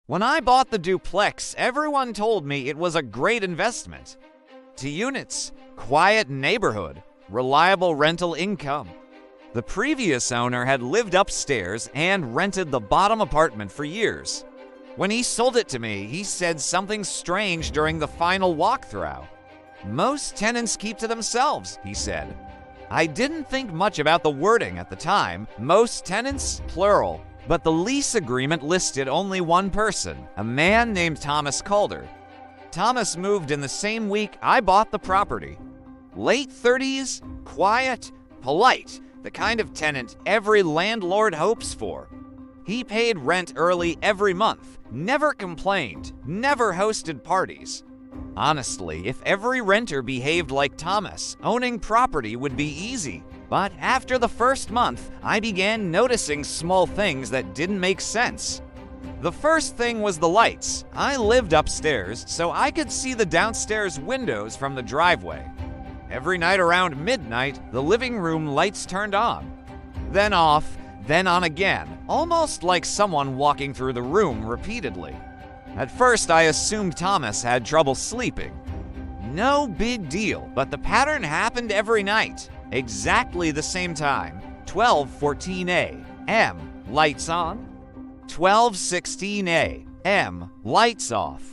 When I bought the duplex, everyone told me it was a great investment. 2 units, quiet neighborhood, reliable rental income. The previous owner had lived upstairs and rented the bottom apartment for years. When he sold it to me, he said something strange during the final walkthrough. "Most tenants keep to themselves," he said. I didn't think much about the wording at the time, most tenants, plural, but the lease agreement listed only one person, a man named Thomas Calder. Thomas moved in the same week I bought the property. Late 30s, quiet, polite, the kind of tenant every landlord hopes for. He paid rent early every month, never complained, never hosted parties. Honestly, if every renter behaved like Thomas, owning property would be easy. But after the first month, I began noticing small things that didn't make sense. The first thing was the lights. I lived upstairs, so I could see the downstairs windows from the driveway. Every night around midnight, the living room lights turned on. Then off, then on again, almost like someone walking through the room repeatedly. At first, I assumed Thomas had trouble sleeping. No big deal, but the pattern happened every night. Exactly the same time, 12:14 a.m., lights on. 12:16 a.m., lights off.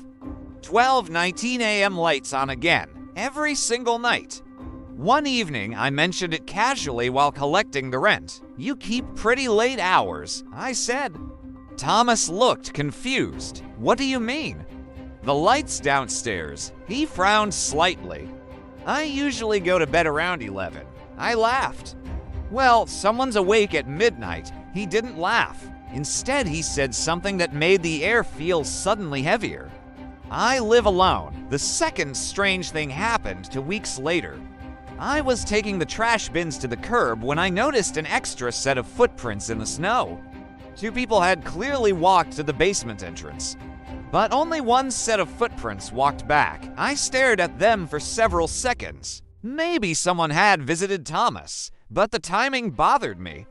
12:19 a.m., lights on again, every single night. One evening, I mentioned it casually while collecting the rent. "You keep pretty late hours," I said. Thomas looked confused. "What do you mean?" "The lights downstairs." He frowned slightly. "I usually go to bed around 11. I laughed. "Well, someone's awake at midnight." He didn't laugh. Instead, he said something that made the air feel suddenly heavier. I live alone. The second strange thing happened 2 weeks later. I was taking the trash bins to the curb when I noticed an extra set of footprints in the snow. 2 people had clearly walked to the basement entrance, but only one set of footprints walked back. I stared at them for several seconds. Maybe someone had visited Thomas, but the timing bothered me.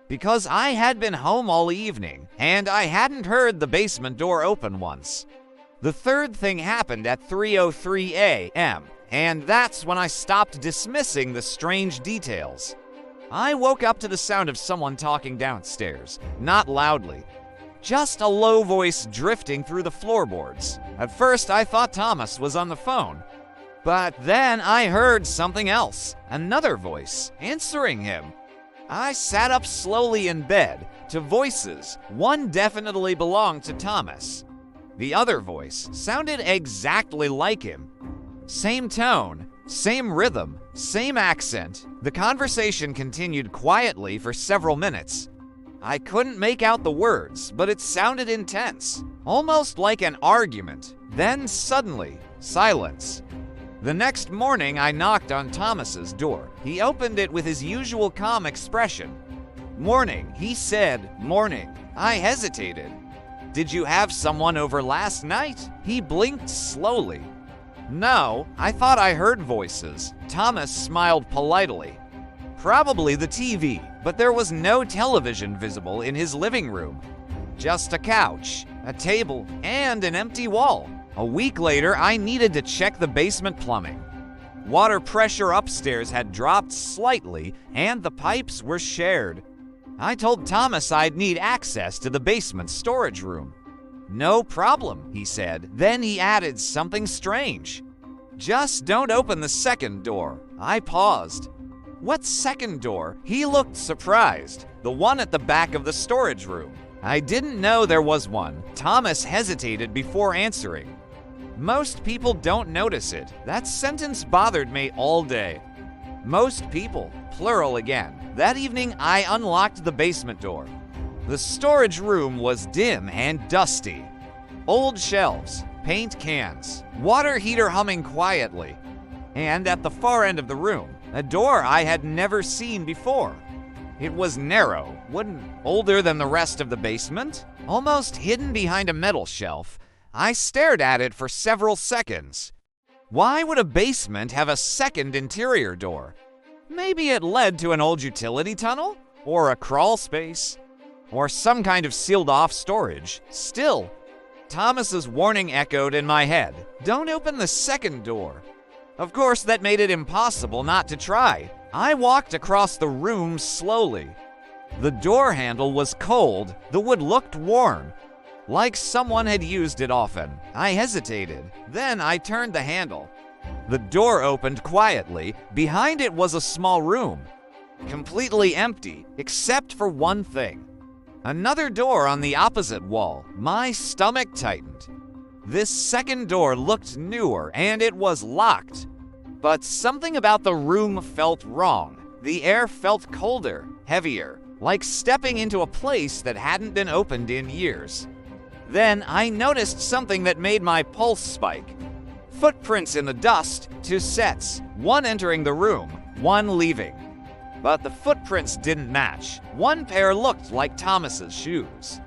Because I had been home all evening, and I hadn't heard the basement door open once. The third thing happened at 3:03 a.m., and that's when I stopped dismissing the strange details. I woke up to the sound of someone talking downstairs, not loudly. Just a low voice drifting through the floorboards. At first, I thought Thomas was on the phone. But then I heard something else, another voice, answering him. I sat up slowly in bed, to voices. One definitely belonged to Thomas. The other voice sounded exactly like him. Same tone, same rhythm, same accent. The conversation continued quietly for several minutes. I couldn't make out the words, but it sounded intense, almost like an argument. Then suddenly, silence. The next morning, I knocked on Thomas's door. He opened it with his usual calm expression. "Morning," he said. "Morning." I hesitated. "Did you have someone over last night?" He blinked slowly. "No, I thought I heard voices." Thomas smiled politely. "Probably the TV, but there was no television visible in his living room. Just a couch, a table, and an empty wall." A week later, I needed to check the basement plumbing. Water pressure upstairs had dropped slightly, and the pipes were shared. I told Thomas I'd need access to the basement storage room. "No problem," he said. Then he added something strange. "Just don't open the second door." I paused. "What second door?" He looked surprised. "The one at the back of the storage room." I didn't know there was one. Thomas hesitated before answering. "Most people don't notice it." That sentence bothered me all day. Most people, plural again. That evening, I unlocked the basement door. The storage room was dim and dusty. Old shelves, paint cans, water heater humming quietly. And at the far end of the room, a door I had never seen before. It was narrow, wooden, older than the rest of the basement, almost hidden behind a metal shelf. I stared at it for several seconds. Why would a basement have a second interior door? Maybe it led to an old utility tunnel? Or a crawl space? Or some kind of sealed-off storage? Still, Thomas's warning echoed in my head. Don't open the second door. Of course, that made it impossible not to try. I walked across the room slowly. The door handle was cold, the wood looked warm, like someone had used it often. I hesitated. Then I turned the handle. The door opened quietly. Behind it was a small room, completely empty, except for one thing. Another door on the opposite wall. My stomach tightened. This second door looked newer, and it was locked. But something about the room felt wrong. The air felt colder, heavier, like stepping into a place that hadn't been opened in years. Then I noticed something that made my pulse spike. Footprints in the dust, 2 sets, one entering the room, one leaving. But the footprints didn't match. One pair looked like Thomas's shoes.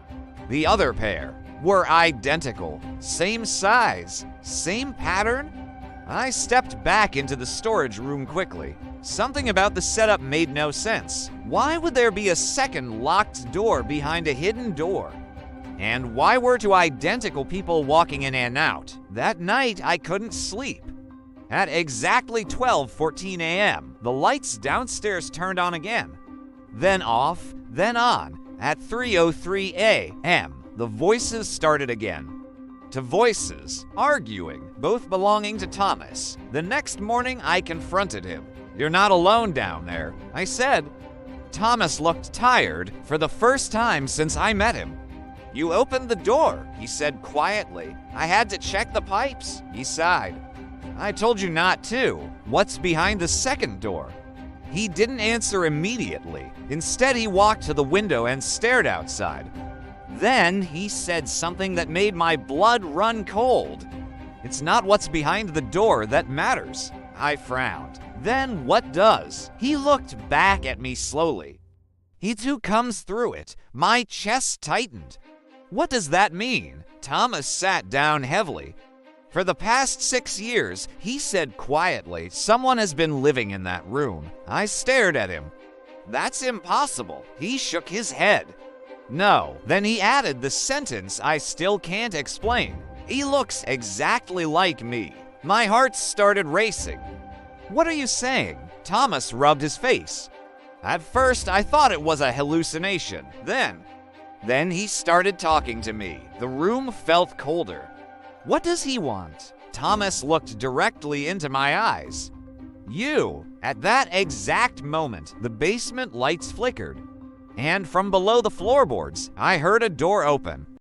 The other pair were identical, same size, same pattern. I stepped back into the storage room quickly. Something about the setup made no sense. Why would there be a second locked door behind a hidden door? And why were 2 identical people walking in and out? That night, I couldn't sleep. At exactly 12:14 a.m., the lights downstairs turned on again. Then off, then on. At 3:03 a.m., the voices started again. 2 voices, arguing, both belonging to Thomas. The next morning, I confronted him. "You're not alone down there," I said. Thomas looked tired for the first time since I met him. "You opened the door," he said quietly. "I had to check the pipes," he sighed. "I told you not to. What's behind the second door?" He didn't answer immediately. Instead, he walked to the window and stared outside. Then he said something that made my blood run cold. "It's not what's behind the door that matters." I frowned. "Then what does?" He looked back at me slowly. "He too comes through it." My chest tightened. "What does that mean?" Thomas sat down heavily. "For the past 6 years," he said quietly, "someone has been living in that room." I stared at him. "That's impossible." He shook his head. "No." Then he added the sentence I still can't explain. "He looks exactly like me." My heart started racing. "What are you saying?" Thomas rubbed his face. "At first, I thought it was a hallucination. Then he started talking to me. The room felt colder." "What does he want?" Thomas looked directly into my eyes. "You." At that exact moment, the basement lights flickered, and from below the floorboards, I heard a door open.